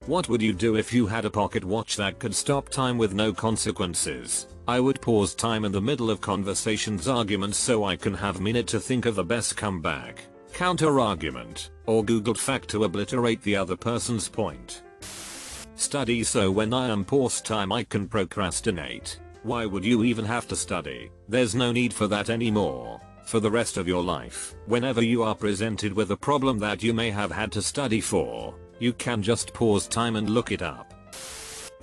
What would you do if you had a pocket watch that could stop time with no consequences? I would pause time in the middle of conversations, arguments, so I can have a minute to think of the best comeback, counter argument, or Googled fact to obliterate the other person's point. Study so when I am paused time I can procrastinate. Why would you even have to study? There's no need for that anymore. For the rest of your life, whenever you are presented with a problem that you may have had to study for, you can just pause time and look it up.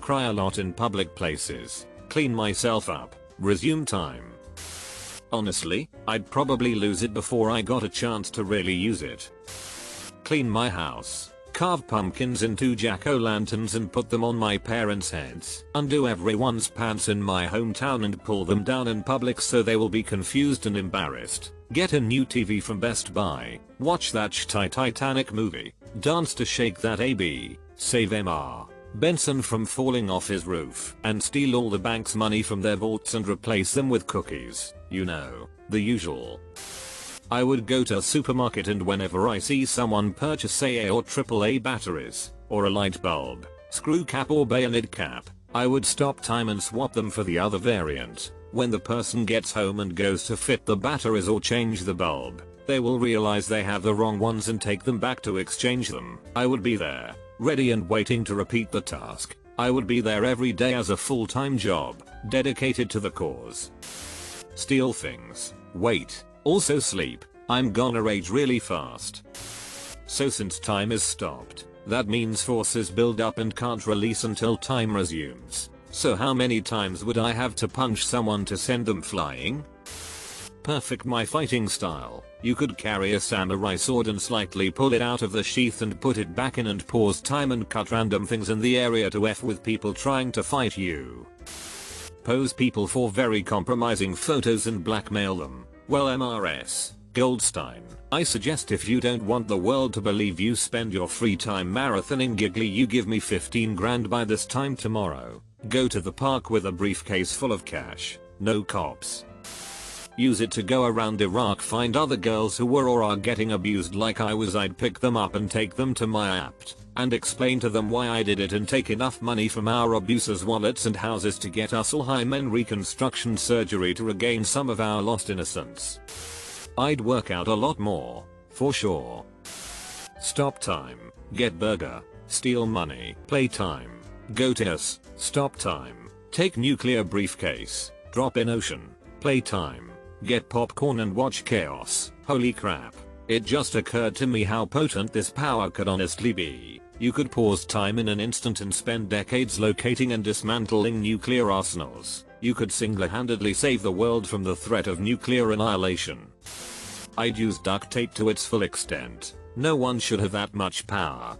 Cry a lot in public places. Clean myself up. Resume time. Honestly, I'd probably lose it before I got a chance to really use it. Clean my house. Carve pumpkins into jack-o'-lanterns and put them on my parents' heads. Undo everyone's pants in my hometown and pull them down in public so they will be confused and embarrassed. Get a new TV from Best Buy. Watch that Titanic movie. Dance to Shake That AB. Save Mr. Benson from falling off his roof. And steal all the bank's money from their vaults and replace them with cookies. You know, the usual. I would go to a supermarket and whenever I see someone purchase AA or AAA batteries, or a light bulb, screw cap or bayonet cap, I would stop time and swap them for the other variant. When the person gets home and goes to fit the batteries or change the bulb, they will realize they have the wrong ones and take them back to exchange them. I would be there, ready and waiting to repeat the task. I would be there every day as a full-time job, dedicated to the cause. Steal things. Wait. Also sleep. I'm gonna age really fast. So since time is stopped, that means forces build up and can't release until time resumes. So how many times would I have to punch someone to send them flying? Perfect my fighting style. You could carry a samurai sword and slightly pull it out of the sheath and put it back in and pause time and cut random things in the area to F with people trying to fight you. Pose people for very compromising photos and blackmail them. Well, MRS. Goldstein. I suggest if you don't want the world to believe you spend your free time marathoning giggly, you give me 15 grand by this time tomorrow. Go to the park with a briefcase full of cash. No cops. Use it to go around Iraq, find other girls who were or are getting abused like I was. I'd pick them up and take them to my apt and explain to them why I did it and take enough money from our abusers' wallets and houses to get us all high men reconstruction surgery to regain some of our lost innocence. I'd work out a lot more, for sure. Stop time. Get burger. Steal money. Play time. Go to us. Stop time. Take nuclear briefcase. Drop in ocean. Play time. Get popcorn and watch chaos. Holy crap. It just occurred to me how potent this power could honestly be. You could pause time in an instant and spend decades locating and dismantling nuclear arsenals. You could single-handedly save the world from the threat of nuclear annihilation. I'd use duct tape to its full extent. No one should have that much power.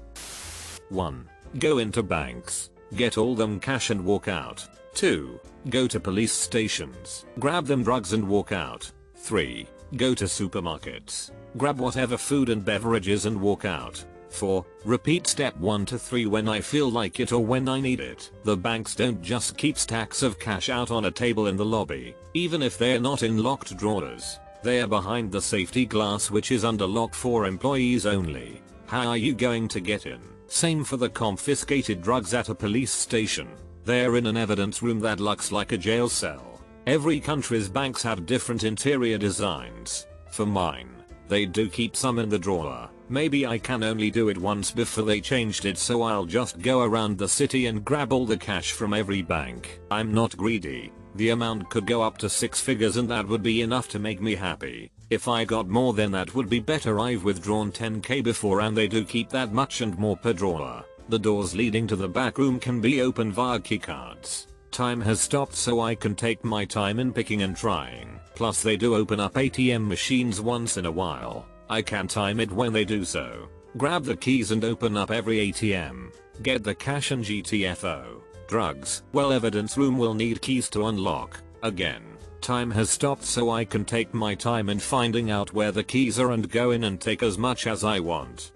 1. Go into banks. Get all them cash and walk out. 2. Go to police stations. Grab them drugs and walk out. 3. Go to supermarkets. Grab whatever food and beverages and walk out. 4. Repeat step 1 to 3 when I feel like it or when I need it. The banks don't just keep stacks of cash out on a table in the lobby, even if they're not in locked drawers. They are behind the safety glass which is under lock for employees only. How are you going to get in? Same for the confiscated drugs at a police station. They're in an evidence room that looks like a jail cell. Every country's banks have different interior designs. For mine, they do keep some in the drawer. Maybe I can only do it once before they changed it, so I'll just go around the city and grab all the cash from every bank. I'm not greedy. The amount could go up to 6 figures and that would be enough to make me happy. If I got more then that would be better. I've withdrawn 10k before and they do keep that much and more per drawer. The doors leading to the back room can be opened via keycards. Time has stopped so I can take my time in picking and trying. Plus they do open up ATM machines once in a while. I can time it when they do so. Grab the keys and open up every ATM. Get the cash and GTFO. Drugs. Well, evidence room will need keys to unlock. Again. Time has stopped so I can take my time in finding out where the keys are and go in and take as much as I want.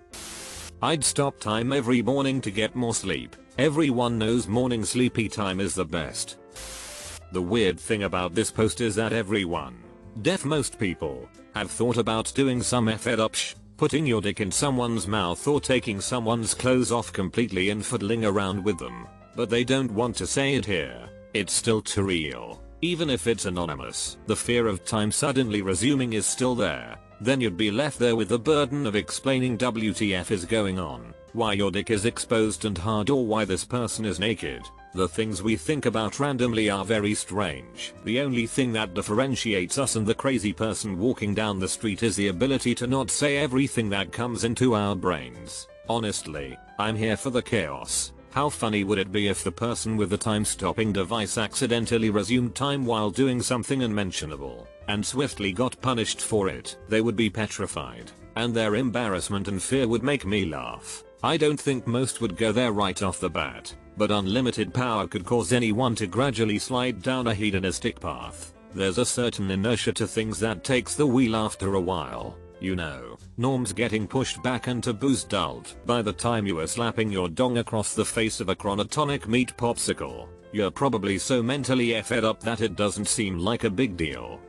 I'd stop time every morning to get more sleep. Everyone knows morning sleepy time is the best. The weird thing about this post is that everyone, most people, have thought about doing some effed up Putting your dick in someone's mouth or taking someone's clothes off completely and fiddling around with them. But they don't want to say it here. It's still too real. Even if it's anonymous, the fear of time suddenly resuming is still there. Then you'd be left there with the burden of explaining WTF is going on, why your dick is exposed and hard, or why this person is naked. The things we think about randomly are very strange. The only thing that differentiates us and the crazy person walking down the street is the ability to not say everything that comes into our brains. Honestly, I'm here for the chaos. How funny would it be if the person with the time-stopping device accidentally resumed time while doing something unmentionable, and swiftly got punished for it? They would be petrified, and their embarrassment and fear would make me laugh. I don't think most would go there right off the bat, but unlimited power could cause anyone to gradually slide down a hedonistic path. There's a certain inertia to things that takes the wheel after a while. You know, norms getting pushed back and taboos dulled. By the time you are slapping your dong across the face of a chronotonic meat popsicle, you're probably so mentally fed up that it doesn't seem like a big deal.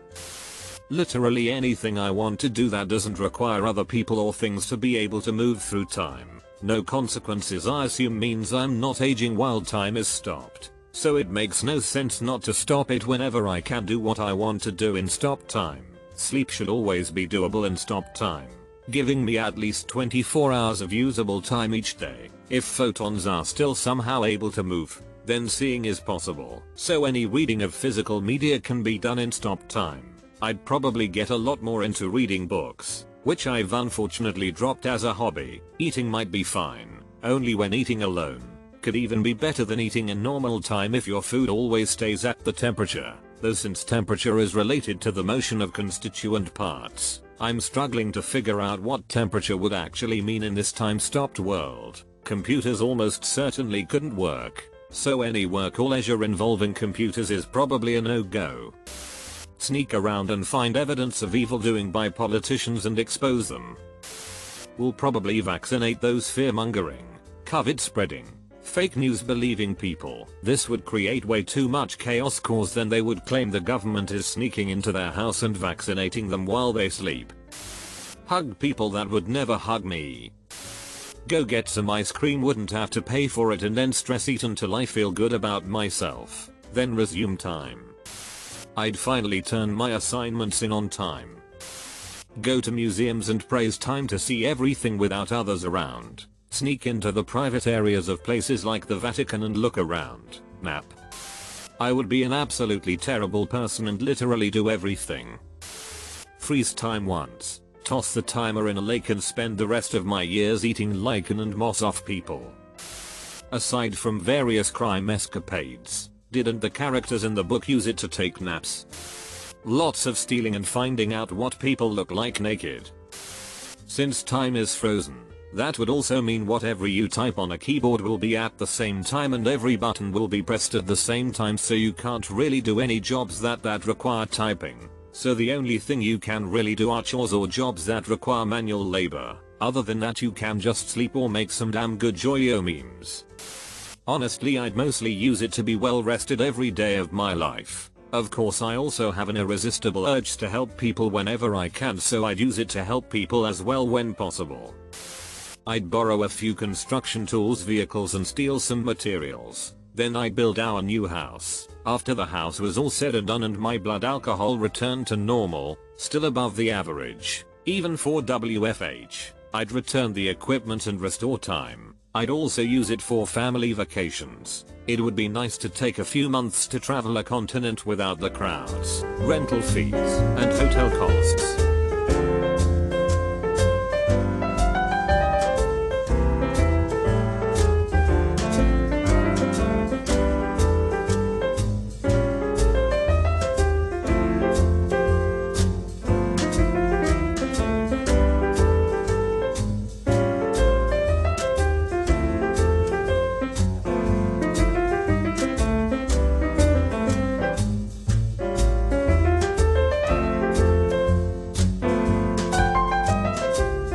Literally anything I want to do that doesn't require other people or things to be able to move through time. No consequences, I assume, means I'm not aging while time is stopped. So it makes no sense not to stop it whenever I can do what I want to do in stop time. Sleep should always be doable in stop time, giving me at least 24 hours of usable time each day. If photons are still somehow able to move, then seeing is possible. So any reading of physical media can be done in stop time. I'd probably get a lot more into reading books, which I've unfortunately dropped as a hobby. Eating might be fine, only when eating alone. Could even be better than eating in normal time if your food always stays at the temperature. Though since temperature is related to the motion of constituent parts, I'm struggling to figure out what temperature would actually mean in this time-stopped world. Computers almost certainly couldn't work, so any work or leisure involving computers is probably a no-go. Sneak around and find evidence of evil doing by politicians and expose them. We'll probably vaccinate those fear-mongering, COVID-spreading, fake news believing people. This would create way too much chaos, cause then they would claim the government is sneaking into their house and vaccinating them while they sleep. Hug people that would never hug me. Go get some ice cream, wouldn't have to pay for it, and then stress eat until I feel good about myself. Then resume time. I'd finally turn my assignments in on time. Go to museums and praise time to see everything without others around. Sneak into the private areas of places like the Vatican and look around. Nap. I would be an absolutely terrible person and literally do everything. Freeze time once. Toss the timer in a lake and spend the rest of my years eating lichen and moss off people. Aside from various crime escapades, didn't the characters in the book use it to take naps? Lots of stealing and finding out what people look like naked. Since time is frozen, that would also mean whatever you type on a keyboard will be at the same time and every button will be pressed at the same time, so you can't really do any jobs that require typing. So the only thing you can really do are chores or jobs that require manual labor. Other than that, you can just sleep or make some damn good Joyo memes. Honestly, I'd mostly use it to be well rested every day of my life. Of course, I also have an irresistible urge to help people whenever I can, so I'd use it to help people as well when possible. I'd borrow a few construction tools, vehicles, and steal some materials. Then I'd build our new house. After the house was all said and done and my blood alcohol returned to normal, still above the average, even for WFH, I'd return the equipment and restore time. I'd also use it for family vacations. It would be nice to take a few months to travel a continent without the crowds, rental fees, and hotel costs.